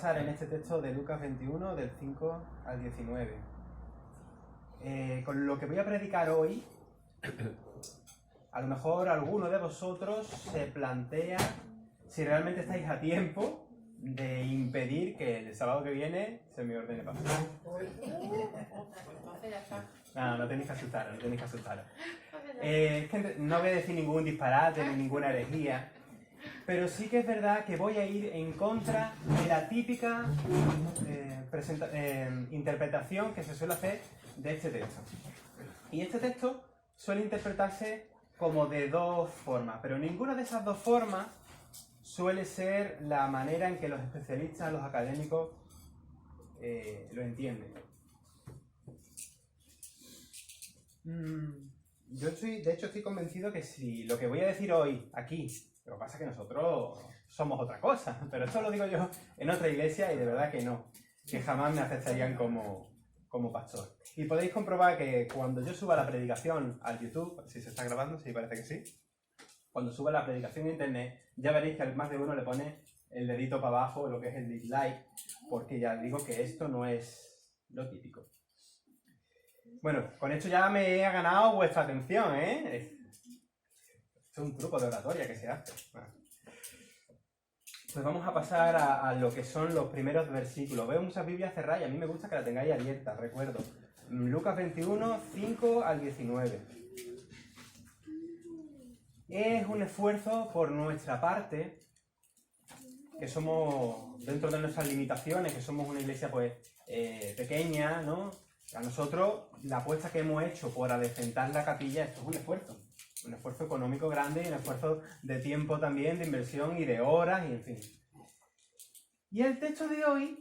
basar en este texto de Lucas 21, del 5 al 19. Con lo que voy a predicar hoy, a lo mejor alguno de vosotros se plantea si realmente estáis a tiempo de impedir que el sábado que viene se me ordene pastor. No tenéis que asustaros, no tenéis que asustaros. Es que no voy a decir ningún disparate ni ninguna herejía, pero sí que es verdad que voy a ir en contra de la típica interpretación que se suele hacer de este texto. Y este texto suele interpretarse como de dos formas, pero ninguna de esas dos formas suele ser la manera en que los especialistas, los académicos, lo entienden. Yo de hecho estoy convencido que si lo que voy a decir hoy aquí, lo que pasa es que nosotros somos otra cosa, pero esto lo digo yo en otra iglesia y de verdad que no, que jamás me aceptarían como pastor. Y podéis comprobar que cuando yo suba la predicación al YouTube, si se está grabando, sí, parece que sí, cuando suba la predicación a internet, ya veréis que más de uno le pone el dedito para abajo, lo que es el dislike, porque ya digo que esto no es lo típico. Bueno, con esto ya me he ganado vuestra atención, ¿eh? Esto es un truco de oratoria que se hace. Bueno. Pues vamos a pasar a lo que son los primeros versículos. Veo muchas Biblias cerradas y a mí me gusta que la tengáis abierta, recuerdo. Lucas 21, 5 al 19. Es un esfuerzo por nuestra parte, que somos, dentro de nuestras limitaciones, que somos una iglesia pues pequeña, ¿no? A nosotros, la apuesta que hemos hecho por adecentar la capilla, esto es un esfuerzo económico grande y un esfuerzo de tiempo también, de inversión y de horas, y en fin. Y el texto de hoy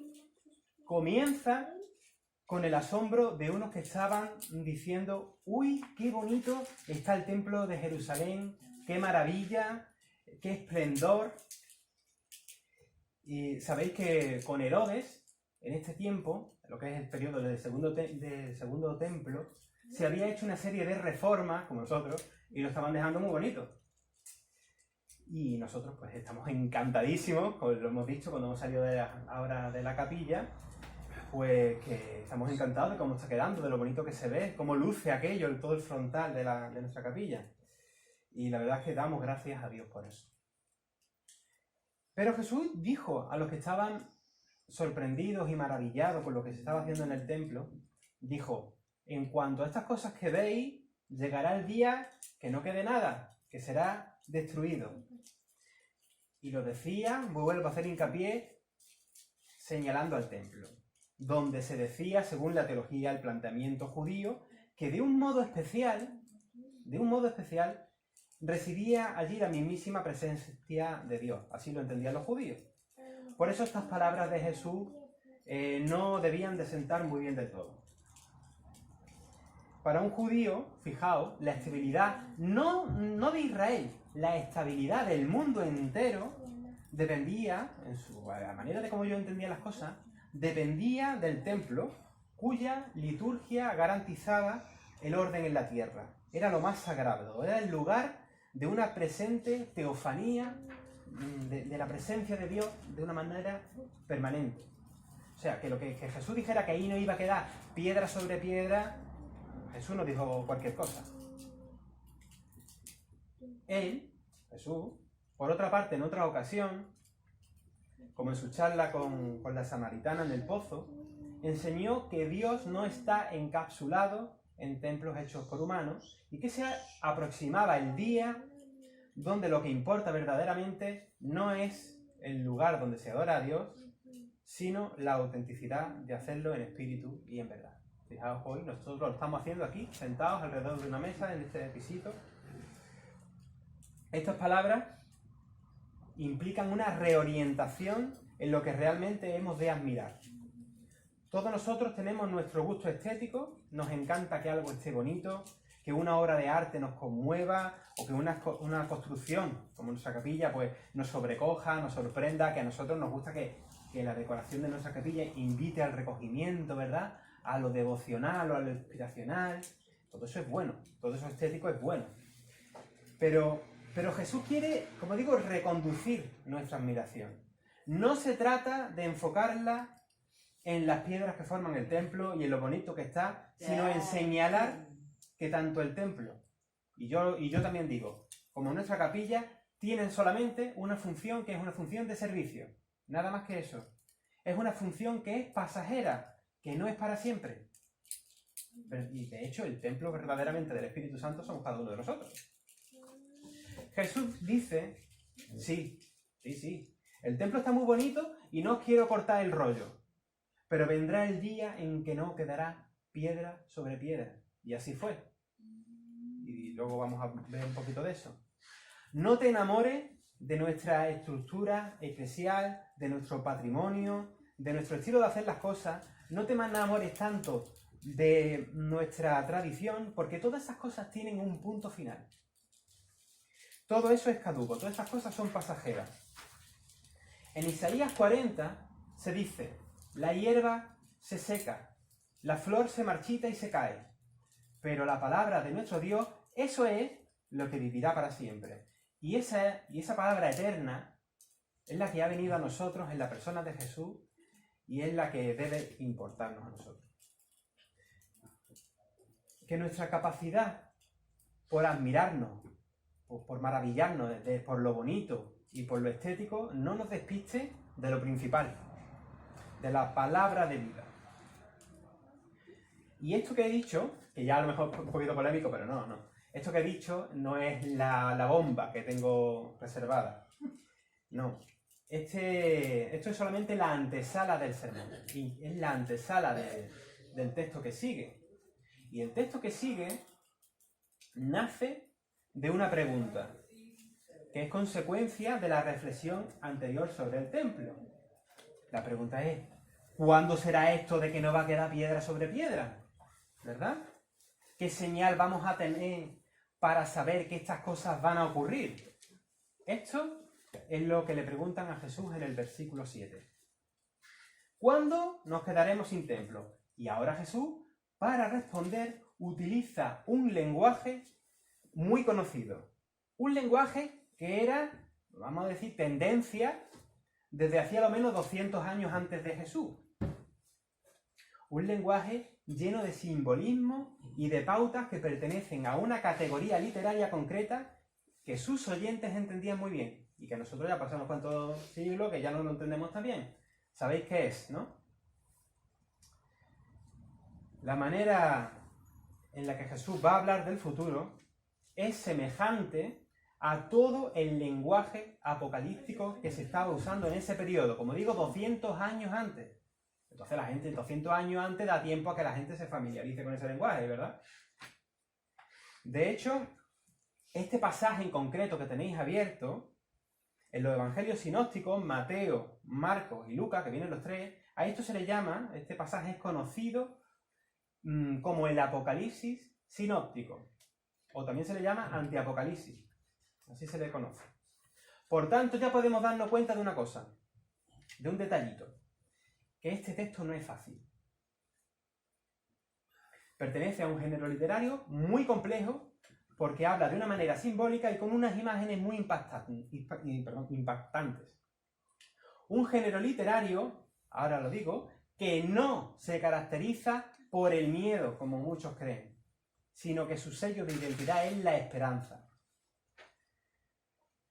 comienza con el asombro de unos que estaban diciendo: ¡uy, qué bonito está el templo de Jerusalén! ¡Qué maravilla! ¡Qué esplendor! Y sabéis que con Herodes, en este tiempo, lo que es el periodo del segundo templo, se había hecho una serie de reformas, como nosotros, y lo estaban dejando muy bonito. Y nosotros pues estamos encantadísimos, como lo hemos dicho cuando hemos salido ahora de la capilla, pues que estamos encantados de cómo está quedando, de lo bonito que se ve, cómo luce aquello, todo el frontal de nuestra capilla. Y la verdad es que damos gracias a Dios por eso. Pero Jesús dijo a los que estaban sorprendidos y maravillados con lo que se estaba haciendo en el templo, dijo: en cuanto a estas cosas que veis, llegará el día que no quede nada, que será destruido. Y lo decía, vuelvo a hacer hincapié, señalando al templo, donde se decía, según la teología, el planteamiento judío, que de un modo especial, residía allí la mismísima presencia de Dios. Así lo entendían los judíos. Por eso estas palabras de Jesús no debían de sentar muy bien del todo. Para un judío, fijaos, la estabilidad, no de Israel, la estabilidad del mundo entero dependía, la manera de cómo yo entendía las cosas, dependía del templo, cuya liturgia garantizaba el orden en la tierra. Era lo más sagrado, era el lugar de una presente teofanía, de la presencia de Dios de una manera permanente. O sea, que lo que Jesús dijera que ahí no iba a quedar piedra sobre piedra, Jesús no dijo cualquier cosa. Él, Jesús, por otra parte, en otra ocasión, como en su charla con la samaritana en el pozo, enseñó que Dios no está encapsulado en templos hechos por humanos y que se aproximaba el día donde lo que importa verdaderamente no es el lugar donde se adora a Dios, sino la autenticidad de hacerlo en espíritu y en verdad. Fijaos, hoy nosotros lo estamos haciendo aquí, sentados alrededor de una mesa en este pisito. Estas palabras implican una reorientación en lo que realmente hemos de admirar. Todos nosotros tenemos nuestro gusto estético, nos encanta que algo esté bonito, que una obra de arte nos conmueva, o que una construcción, como nuestra capilla, pues nos sobrecoja, nos sorprenda, que a nosotros nos gusta que la decoración de nuestra capilla invite al recogimiento, ¿verdad?, a lo devocional o a lo inspiracional. Todo eso es bueno, todo eso estético es bueno. Pero Jesús quiere, como digo, reconducir nuestra admiración. no se trata de enfocarla en las piedras que forman el templo y en lo bonito que está, sino en señalar que tanto el templo, y yo también digo, como nuestra capilla, tienen solamente una función que es una función de servicio. Nada más que eso. Es una función que es pasajera, que no es para siempre. Y de hecho, el templo verdaderamente del Espíritu Santo somos cada uno de nosotros. Jesús dice, sí, el templo está muy bonito y no os quiero cortar el rollo, pero vendrá el día en que no quedará piedra sobre piedra. Y así fue. Y luego vamos a ver un poquito de eso. No te enamores de nuestra estructura eclesial, de nuestro patrimonio, de nuestro estilo de hacer las cosas. No te enamores tanto de nuestra tradición, porque todas esas cosas tienen un punto final. Todo eso es caduco, todas esas cosas son pasajeras. En Isaías 40 se dice, la hierba se seca, la flor se marchita y se cae, pero la palabra de nuestro Dios, eso es lo que vivirá para siempre. Y esa palabra eterna es la que ha venido a nosotros en la persona de Jesús y es la que debe importarnos a nosotros. Que nuestra capacidad por admirarnos, por maravillarnos por lo bonito y por lo estético, no nos despiste de lo principal, de la palabra de vida. Y esto que he dicho, que ya a lo mejor es un poquito polémico, pero no. Esto que he dicho no es la bomba que tengo reservada. No. Esto es solamente la antesala del sermón. Y es la antesala del texto que sigue. Y el texto que sigue nace de una pregunta, que es consecuencia de la reflexión anterior sobre el templo. La pregunta es, ¿cuándo será esto de que no va a quedar piedra sobre piedra? ¿Verdad? ¿Qué señal vamos a tener para saber que estas cosas van a ocurrir? Esto es lo que le preguntan a Jesús en el versículo 7. ¿Cuándo nos quedaremos sin templo? Y ahora Jesús, para responder, utiliza un lenguaje muy conocido. Un lenguaje que era, vamos a decir, tendencia desde hacía lo menos 200 años antes de Jesús. Un lenguaje lleno de simbolismo y de pautas que pertenecen a una categoría literaria concreta que sus oyentes entendían muy bien y que nosotros ya pasamos cuántos siglos que ya no lo entendemos tan bien. ¿Sabéis qué es, no? La manera en la que Jesús va a hablar del futuro es semejante a todo el lenguaje apocalíptico que se estaba usando en ese periodo, como digo, 200 años antes. Entonces la gente, 200 años antes, da tiempo a que la gente se familiarice con ese lenguaje, ¿verdad? De hecho, este pasaje en concreto que tenéis abierto, en los evangelios sinópticos, Mateo, Marcos y Lucas, que vienen los tres, a esto se le llama, este pasaje es conocido como el Apocalipsis sinóptico, o también se le llama antiapocalipsis, así se le conoce. Por tanto, ya podemos darnos cuenta de una cosa, de un detallito, que este texto no es fácil. Pertenece a un género literario muy complejo porque habla de una manera simbólica y con unas imágenes muy impactantes. Un género literario, ahora lo digo, que no se caracteriza por el miedo, como muchos creen, sino que su sello de identidad es la esperanza.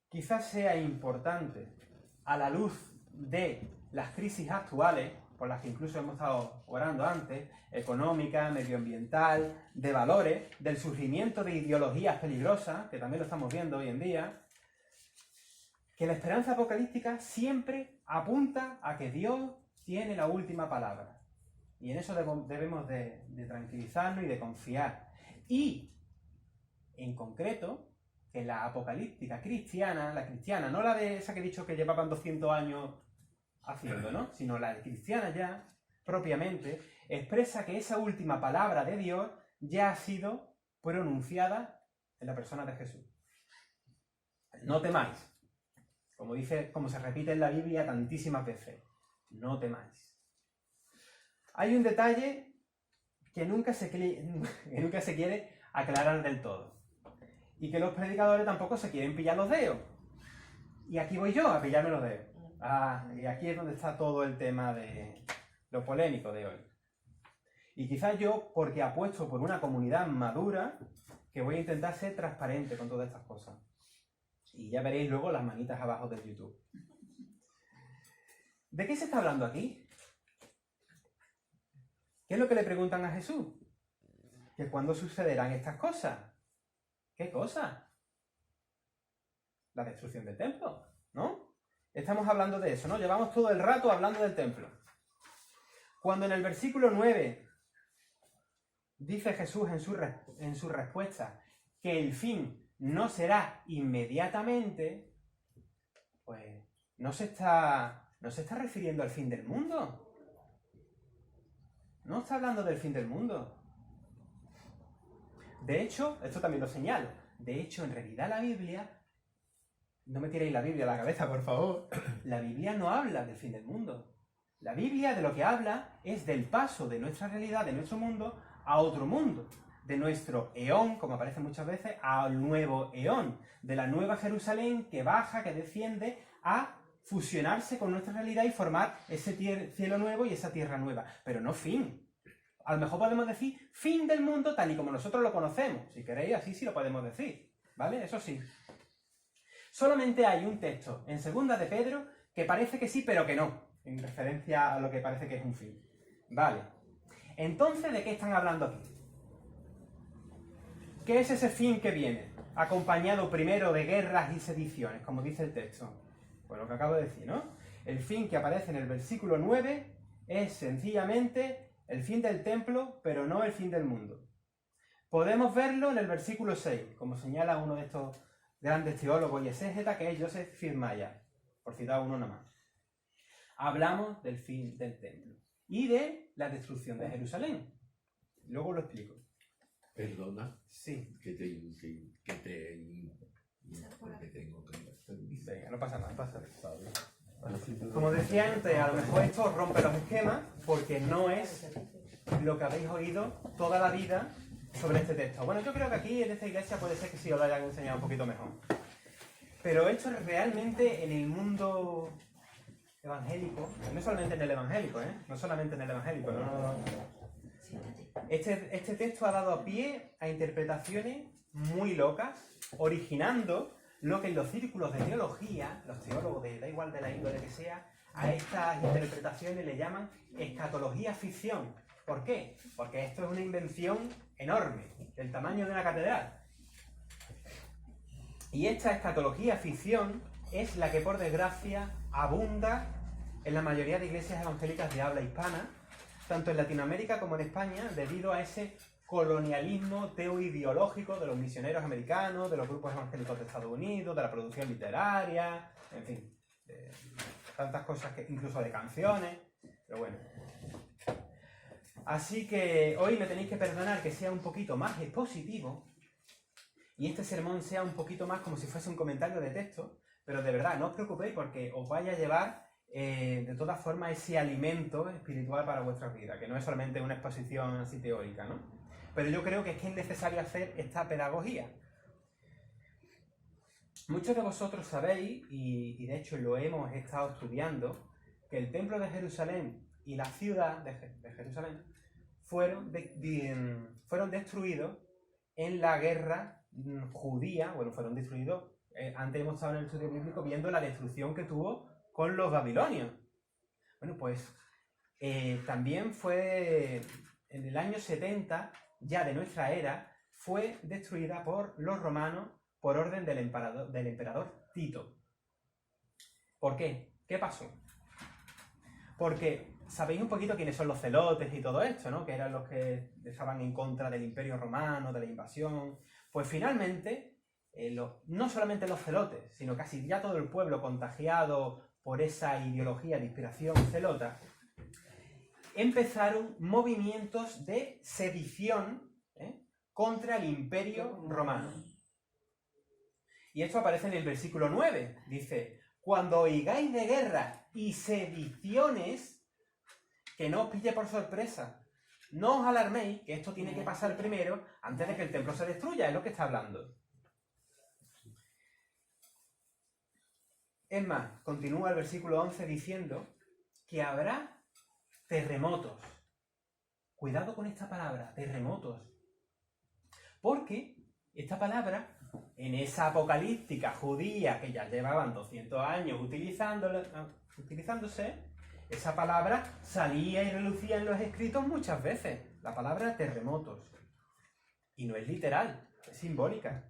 Quizás sea importante, a la luz de las crisis actuales, por las que incluso hemos estado orando antes, económica, medioambiental, de valores, del surgimiento de ideologías peligrosas, que también lo estamos viendo hoy en día, que la esperanza apocalíptica siempre apunta a que Dios tiene la última palabra. Y en eso debemos de tranquilizarnos y de confiar. Y, en concreto, que la apocalíptica cristiana, la cristiana, no la de esa que he dicho que llevaban 200 años haciendo, ¿no? Sino la cristiana ya, propiamente, expresa que esa última palabra de Dios ya ha sido pronunciada en la persona de Jesús. No temáis. Como se repite en la Biblia tantísimas veces. No temáis. Hay un detalle que nunca se quiere aclarar del todo. Y que los predicadores tampoco se quieren pillar los dedos. Y aquí voy yo a pillarme los dedos. Y aquí es donde está todo el tema de lo polémico de hoy. Y quizás yo, porque apuesto por una comunidad madura, que voy a intentar ser transparente con todas estas cosas. Y ya veréis luego las manitas abajo del YouTube. ¿De qué se está hablando aquí? ¿Qué es lo que le preguntan a Jesús? ¿Que cuándo sucederán estas cosas? ¿Qué cosas? La destrucción del templo, ¿no? Estamos hablando de eso, ¿no? Llevamos todo el rato hablando del templo. Cuando en el versículo 9 dice Jesús en su respuesta que el fin no será inmediatamente, pues no se está refiriendo al fin del mundo. No está hablando del fin del mundo. De hecho, esto también lo señalo, de hecho, en realidad la Biblia, no me tiréis la Biblia a la cabeza, por favor, la Biblia no habla del fin del mundo. La Biblia de lo que habla es del paso de nuestra realidad, de nuestro mundo, a otro mundo. De nuestro eón, como aparece muchas veces, al nuevo eón. De la nueva Jerusalén que baja, que desciende a fusionarse con nuestra realidad y formar ese cielo nuevo y esa tierra nueva. Pero no fin. A lo mejor podemos decir fin del mundo tal y como nosotros lo conocemos. Si queréis, así sí lo podemos decir. ¿Vale? Eso sí. Solamente hay un texto en 2 de Pedro que parece que sí, pero que no. En referencia a lo que parece que es un fin. Vale. Entonces, ¿de qué están hablando aquí? ¿Qué es ese fin que viene? Acompañado primero de guerras y sediciones, como dice el texto. Pues lo que acabo de decir, ¿no? El fin que aparece en el versículo 9 es sencillamente el fin del templo, pero no el fin del mundo. Podemos verlo en el versículo 6, como señala uno de estos grandes teólogos y exégetas, que es Joseph Firmaya, por citar uno nomás. Hablamos del fin del templo y de la destrucción de Jerusalén. Luego lo explico. Perdona. Sí. Que tengo que... Venga, no pasa nada, no pasa nada. Como decía antes, a lo mejor esto rompe los esquemas porque no es lo que habéis oído toda la vida sobre este texto. Bueno, yo creo que aquí en esta iglesia puede ser que sí os lo hayan enseñado un poquito mejor. Pero esto realmente en el mundo evangélico, no solamente en el evangélico, no solamente en el evangélico, no. Este texto ha dado pie a interpretaciones muy locas, originando lo que en los círculos de teología, los teólogos da igual de la índole que sea, a estas interpretaciones le llaman escatología ficción. ¿Por qué? Porque esto es una invención enorme, del tamaño de una catedral. Y esta escatología ficción es la que, por desgracia, abunda en la mayoría de iglesias evangélicas de habla hispana, tanto en Latinoamérica como en España, debido a ese colonialismo teoideológico de los misioneros americanos, de los grupos evangélicos de Estados Unidos, de la producción literaria, en fin, tantas cosas, que incluso de canciones, pero bueno. Así que hoy me tenéis que perdonar que sea un poquito más expositivo y este sermón sea un poquito más como si fuese un comentario de texto, pero de verdad, no os preocupéis porque os vaya a llevar de todas formas ese alimento espiritual para vuestra vida, que no es solamente una exposición así teórica, ¿no? Pero yo creo que es necesario hacer esta pedagogía. Muchos de vosotros sabéis, y de hecho lo hemos estado estudiando, que el templo de Jerusalén y la ciudad de Jerusalén fueron destruidos en la guerra judía. Bueno, fueron destruidos, antes hemos estado en el estudio bíblico viendo la destrucción que tuvo con los babilonios. Bueno, pues también fue en el año 70, ya de nuestra era, fue destruida por los romanos por orden del emperador Tito. ¿Por qué? ¿Qué pasó? Porque sabéis un poquito quiénes son los celotes y todo esto, ¿no? Que eran los que estaban en contra del imperio romano, de la invasión. Pues finalmente, no solamente los celotes, sino casi ya todo el pueblo contagiado por esa ideología de inspiración celota, empezaron movimientos de sedición contra el imperio romano. Y esto aparece en el versículo 9. Dice, cuando oigáis de guerra y sediciones, que no os pille por sorpresa. No os alarméis, que esto tiene que pasar primero antes de que el templo se destruya, es lo que está hablando. Es más, continúa el versículo 11 diciendo que habrá terremotos. Cuidado con esta palabra, terremotos. Porque esta palabra, en esa apocalíptica judía que ya llevaban 200 años utilizándose, esa palabra salía y relucía en los escritos muchas veces. La palabra terremotos. Y no es literal, es simbólica.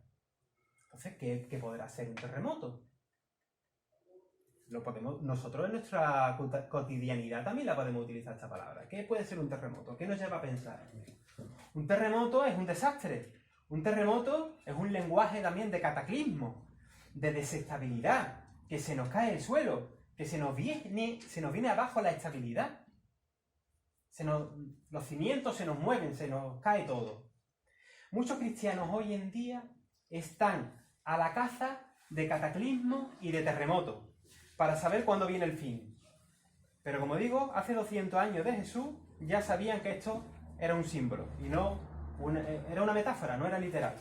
Entonces, ¿qué podrá ser un terremoto? Nosotros en nuestra cotidianidad también la podemos utilizar esta palabra. ¿Qué puede ser un terremoto? ¿Qué nos lleva a pensar? Un terremoto es un desastre. Un terremoto es un lenguaje también de cataclismo, de desestabilidad, que se nos cae el suelo, que se nos viene abajo la estabilidad. Los cimientos se nos mueven, se nos cae todo. Muchos cristianos hoy en día están a la caza de cataclismo y de terremoto, para saber cuándo viene el fin. Pero como digo, hace 200 años de Jesús ya sabían que esto era un símbolo, y era una metáfora, no era literal.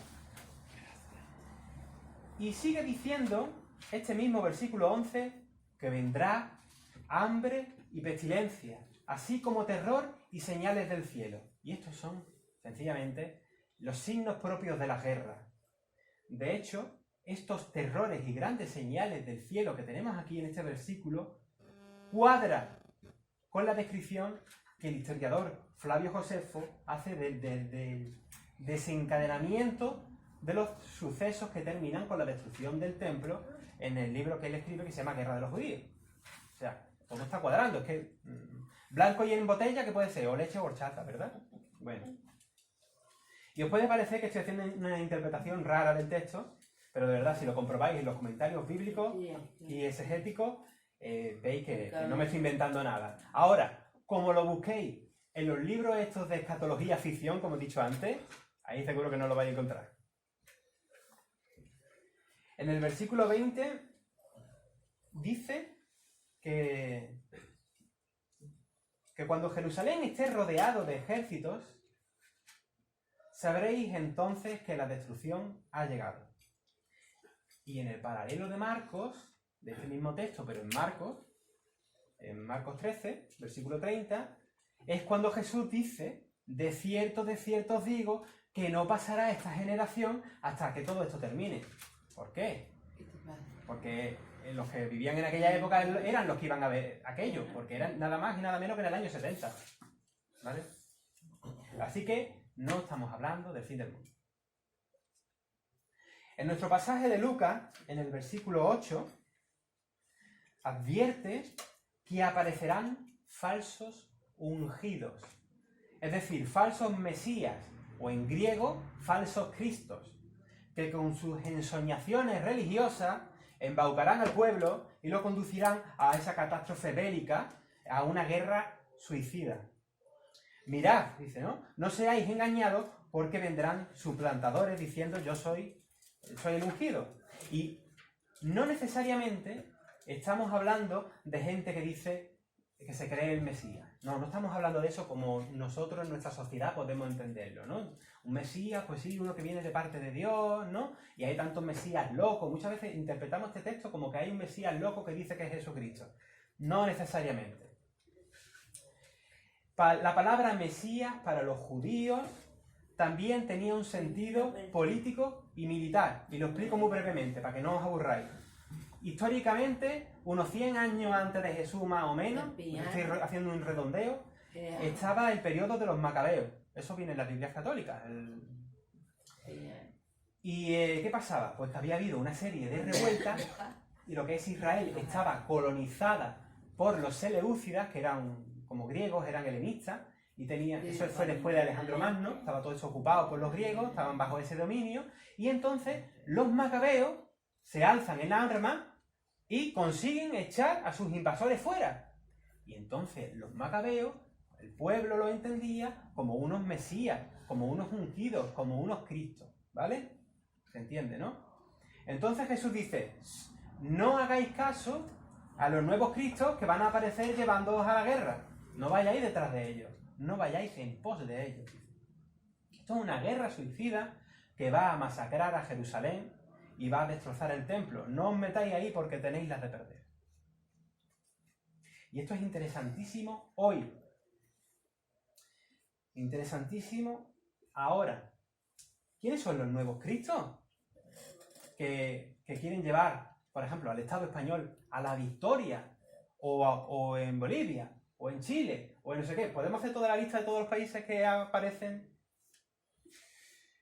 Y sigue diciendo este mismo versículo 11 que vendrá hambre y pestilencia, así como terror y señales del cielo. Y estos son, sencillamente, los signos propios de la guerra. De hecho, estos terrores y grandes señales del cielo que tenemos aquí en este versículo cuadran con la descripción que el historiador Flavio Josefo hace del desencadenamiento de los sucesos que terminan con la destrucción del templo en el libro que él escribe que se llama Guerra de los Judíos. O sea, todo está cuadrando. Es que blanco y en botella, ¿qué puede ser? O leche o horchata, ¿verdad? Bueno. Y os puede parecer que estoy haciendo una interpretación rara del texto, pero de verdad, si lo comprobáis en los comentarios bíblicos y exegéticos, veis que no me estoy inventando nada. Ahora, como lo busquéis en los libros estos de escatología ficción, como he dicho antes, ahí seguro que no lo vais a encontrar. En el versículo 20 dice que cuando Jerusalén esté rodeado de ejércitos, sabréis entonces que la destrucción ha llegado. Y en el paralelo de Marcos, de este mismo texto, pero en Marcos 13, versículo 30, es cuando Jesús dice, de cierto os digo, que no pasará esta generación hasta que todo esto termine. ¿Por qué? Porque los que vivían en aquella época eran los que iban a ver aquello, porque eran nada más y nada menos que en el año 70. ¿Vale? Así que no estamos hablando del fin del mundo. En nuestro pasaje de Lucas, en el versículo 8, advierte que aparecerán falsos ungidos, es decir, falsos mesías, o en griego, falsos cristos, que con sus ensoñaciones religiosas embaucarán al pueblo y lo conducirán a esa catástrofe bélica, a una guerra suicida. Mirad, dice, no seáis engañados porque vendrán suplantadores diciendo yo soy el ungido. Y no necesariamente estamos hablando de gente que dice que se cree el Mesías. No estamos hablando de eso como nosotros en nuestra sociedad podemos entenderlo, ¿no? Un Mesías, pues sí, uno que viene de parte de Dios, ¿no? Y hay tantos Mesías locos. Muchas veces interpretamos este texto como que hay un Mesías loco que dice que es Jesucristo. No necesariamente. La palabra Mesías para los judíos también tenía un sentido político y militar. Y lo explico muy brevemente, para que no os aburráis. Históricamente, unos 100 años antes de Jesús más o menos, estoy haciendo un redondeo, estaba el periodo de los macabeos. Eso viene en las Biblias católicas. ¿Y qué pasaba? Pues que había habido una serie de revueltas y lo que es Israel estaba colonizada por los seleucidas, que eran como griegos, eran helenistas, y eso fue después de Alejandro Magno, estaba todo eso ocupado por los griegos, estaban bajo ese dominio, y entonces los macabeos se alzan en armas y consiguen echar a sus invasores fuera. Y entonces los macabeos, el pueblo lo entendía como unos mesías, como unos ungidos, como unos cristos, ¿vale? ¿Se entiende, no? Entonces Jesús dice, no hagáis caso a los nuevos cristos que van a aparecer llevándoos a la guerra. No vayáis detrás de ellos, no vayáis en pos de ellos. Esto es una guerra suicida que va a masacrar a Jerusalén y va a destrozar el templo. No os metáis ahí porque tenéis las de perder. Y esto es interesantísimo hoy. Interesantísimo ahora. ¿Quiénes son los nuevos Cristos? Que quieren llevar, por ejemplo, al Estado español a la victoria, o en Bolivia, o en Chile, o en no sé qué. ¿Podemos hacer toda la lista de todos los países que aparecen?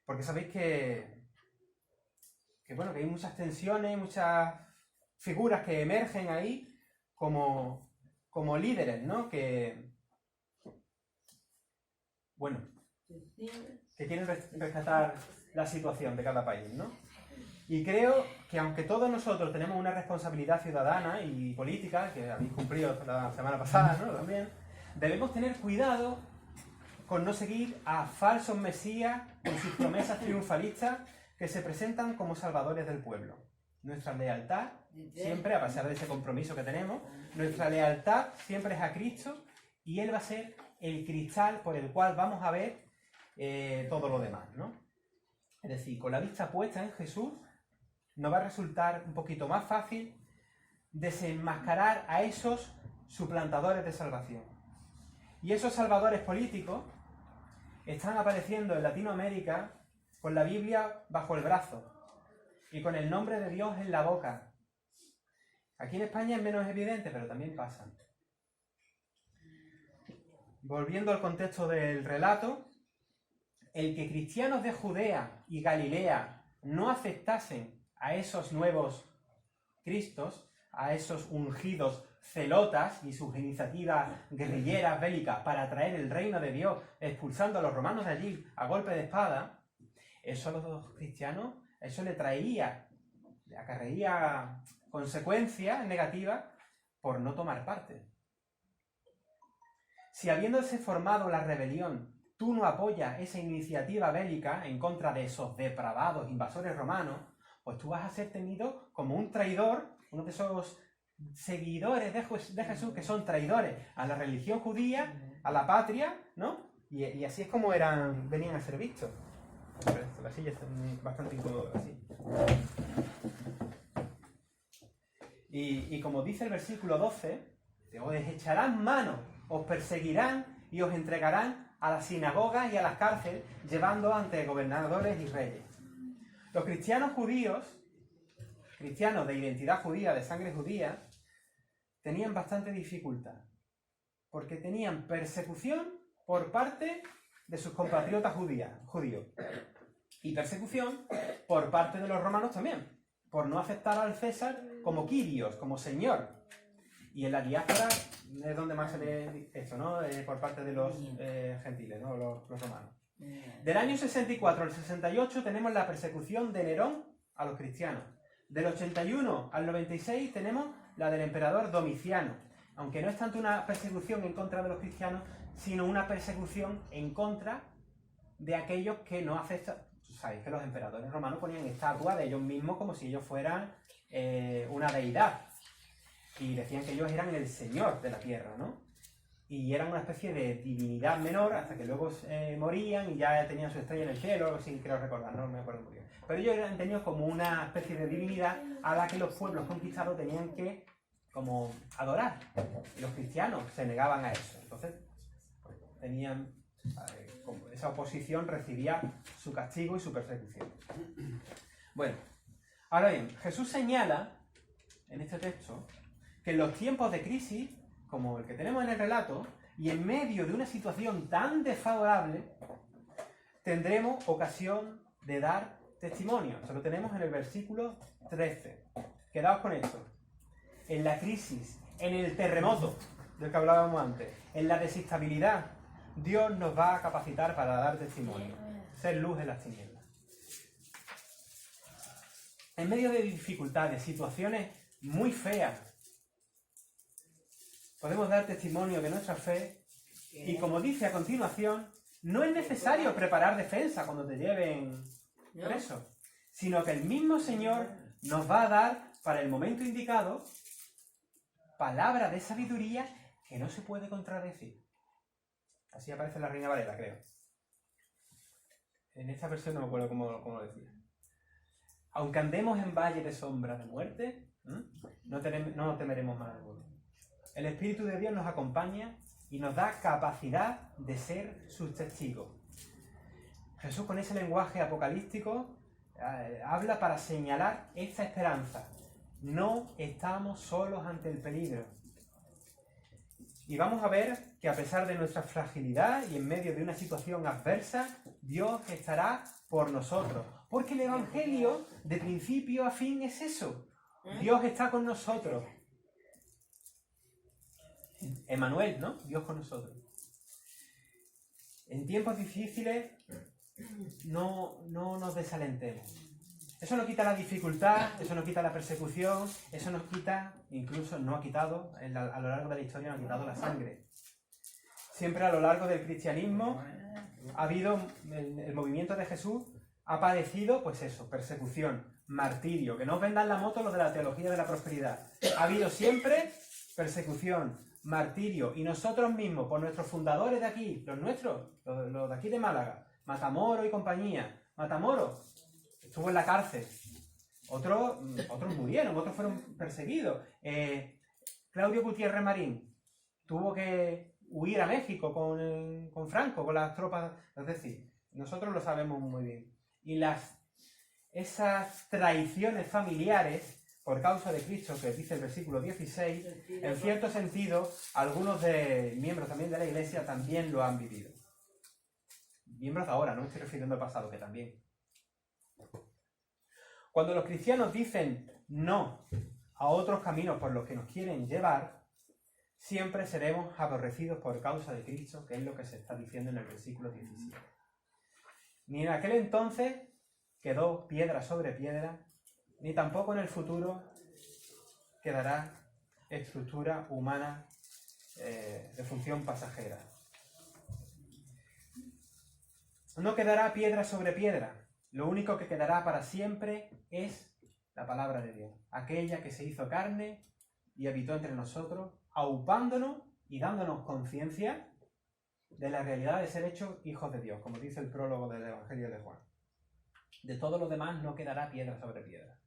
Porque sabéis que bueno, que hay muchas tensiones, muchas figuras que emergen ahí como líderes, ¿no? Bueno, que quieren rescatar la situación de cada país, ¿no? Y creo que aunque todos nosotros tenemos una responsabilidad ciudadana y política, que habéis cumplido la semana pasada, ¿no? También, debemos tener cuidado con no seguir a falsos mesías con sus promesas triunfalistas que se presentan como salvadores del pueblo. Nuestra lealtad siempre, a pesar de ese compromiso que tenemos, nuestra lealtad siempre es a Cristo y Él va a ser el cristal por el cual vamos a ver todo lo demás, ¿no? Es decir, con la vista puesta en Jesús, nos va a resultar un poquito más fácil desenmascarar a esos suplantadores de salvación. Y esos salvadores políticos están apareciendo en Latinoamérica con la Biblia bajo el brazo y con el nombre de Dios en la boca. Aquí en España es menos evidente, pero también pasa. Volviendo al contexto del relato, el que cristianos de Judea y Galilea no aceptasen a esos nuevos Cristos, a esos ungidos celotas y sus iniciativas guerrilleras bélicas para traer el reino de Dios, expulsando a los romanos de allí a golpe de espada, eso a los cristianos, eso le acarreía consecuencias negativas por no tomar parte. Si habiéndose formado la rebelión, tú no apoyas esa iniciativa bélica en contra de esos depravados invasores romanos, pues tú vas a ser tenido como un traidor, uno de esos seguidores de Jesús que son traidores a la religión judía, a la patria, ¿no? Y así es como venían a ser vistos. La silla está bastante incómoda así. Y como dice el versículo 12, os echarán mano, os perseguirán y os entregarán a las sinagogas y a las cárceles, llevando ante gobernadores y reyes. Los cristianos judíos, cristianos de identidad judía, de sangre judía, tenían bastante dificultad, porque tenían persecución por parte de sus compatriotas judíos, y persecución por parte de los romanos también, por no aceptar al César como Kyrios, como señor. Y en la diáspora es donde más se ve esto, ¿no? Por parte de los gentiles, ¿no? Los romanos. Del año 64 al 68 tenemos la persecución de Nerón a los cristianos. Del 81 al 96 tenemos la del emperador Domiciano, aunque no es tanto una persecución en contra de los cristianos, sino una persecución en contra de aquellos que no aceptan. Sabéis que los emperadores romanos ponían estatuas de ellos mismos como si ellos fueran una deidad. Y decían que ellos eran el señor de la tierra, ¿no? Y eran una especie de divinidad menor hasta que luego morían y ya tenían su estrella en el cielo, algo así, creo recordar, no me acuerdo muy bien. Pero ellos eran tenidos como una especie de divinidad a la que los pueblos conquistados tenían que como adorar. Y los cristianos se negaban a eso. Entonces, pues, tenían como esa oposición recibía su castigo y su persecución. Bueno, ahora bien, Jesús señala en este texto que en los tiempos de crisis, como el que tenemos en el relato, y en medio de una situación tan desfavorable, tendremos ocasión de dar testimonio. Eso lo tenemos en el versículo 13. Quedaos con esto. En la crisis, en el terremoto del que hablábamos antes, en la desestabilidad, Dios nos va a capacitar para dar testimonio, ser luz en las tinieblas. En medio de dificultades, situaciones muy feas, podemos dar testimonio de nuestra fe y, como dice a continuación, no es necesario preparar defensa cuando te lleven preso, sino que el mismo Señor nos va a dar, para el momento indicado, palabra de sabiduría que no se puede contradecir. Así aparece en la Reina Valera, creo. En esta versión no me acuerdo cómo lo decía. Aunque andemos en valle de sombra de muerte, no temeremos mal alguno. el Espíritu de Dios nos acompaña y nos da capacidad de ser sus testigos. Jesús, con ese lenguaje apocalíptico, habla para señalar esta esperanza. No estamos solos ante el peligro. Y vamos a ver que a pesar de nuestra fragilidad y en medio de una situación adversa, Dios estará por nosotros. Porque el Evangelio, de principio a fin, es eso. Dios está con nosotros. Emmanuel, ¿no? Dios con nosotros. En tiempos difíciles, no nos desalentemos. Eso no quita la dificultad, eso no quita la persecución, eso nos quita, incluso no ha quitado, a lo largo de la historia no ha quitado la sangre. Siempre a lo largo del cristianismo ha habido, el movimiento de Jesús ha padecido, pues eso, persecución, martirio, que no os vendan la moto los de la teología de la prosperidad. Ha habido siempre persecución, martirio, y nosotros mismos, por nuestros fundadores de aquí, los nuestros, los de aquí de Málaga, Matamoros y compañía. Matamoros estuvo en la cárcel, otros murieron, otros fueron perseguidos. Claudio Gutiérrez Marín tuvo que huir a México con Franco, con las tropas, es decir, nosotros lo sabemos muy bien. Y esas traiciones familiares por causa de Cristo, que dice el versículo 16, en cierto sentido, algunos de miembros también de la Iglesia también lo han vivido. Miembros de ahora, no me estoy refiriendo al pasado, que también. Cuando los cristianos dicen no a otros caminos por los que nos quieren llevar, siempre seremos aborrecidos por causa de Cristo, que es lo que se está diciendo en el versículo 17. Ni en aquel entonces quedó piedra sobre piedra, ni tampoco en el futuro quedará estructura humana de función pasajera. No quedará piedra sobre piedra. Lo único que quedará para siempre es la palabra de Dios, aquella que se hizo carne y habitó entre nosotros, aupándonos y dándonos conciencia de la realidad de ser hechos hijos de Dios, como dice el prólogo del Evangelio de Juan. De todo lo demás no quedará piedra sobre piedra.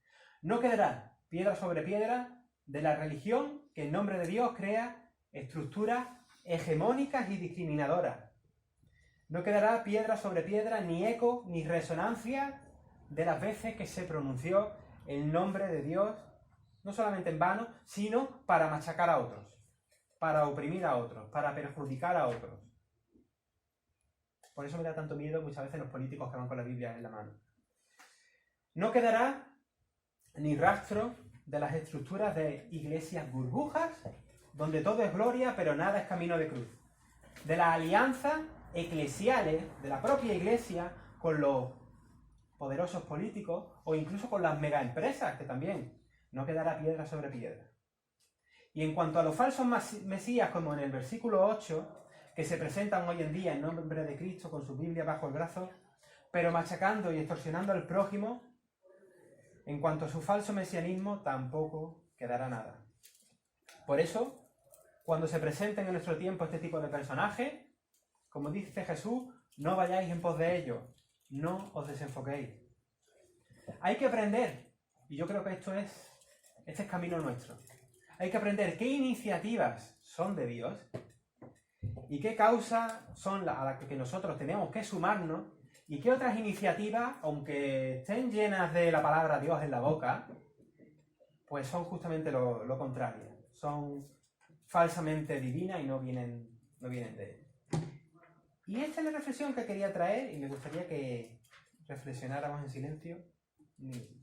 No quedará piedra sobre piedra de la religión que en nombre de Dios crea estructuras hegemónicas y discriminadoras. No quedará piedra sobre piedra, ni eco, ni resonancia de las veces que se pronunció el nombre de Dios, no solamente en vano, sino para machacar a otros, para oprimir a otros, para perjudicar a otros. Por eso me da tanto miedo muchas veces los políticos que van con la Biblia en la mano. No quedará ni rastro de las estructuras de iglesias burbujas, donde todo es gloria, pero nada es camino de cruz. De las alianzas eclesiales de la propia iglesia con los poderosos políticos o incluso con las megaempresas, que también no quedará piedra sobre piedra. Y en cuanto a los falsos mesías, como en el versículo 8, que se presentan hoy en día en nombre de Cristo con su Biblia bajo el brazo, pero machacando y extorsionando al prójimo, en cuanto a su falso mesianismo, tampoco quedará nada. Por eso, cuando se presenten en nuestro tiempo este tipo de personajes, como dice Jesús, no vayáis en pos de ellos, no os desenfoquéis. Hay que aprender, y yo creo que este es camino nuestro. Hay que aprender qué iniciativas son de Dios y qué causas son a las que nosotros tenemos que sumarnos y qué otras iniciativas, aunque estén llenas de la palabra Dios en la boca, pues son justamente lo contrario. Son falsamente divinas y no vienen de Él. Y esta es la reflexión que quería traer y me gustaría que reflexionáramos en silencio un minuto.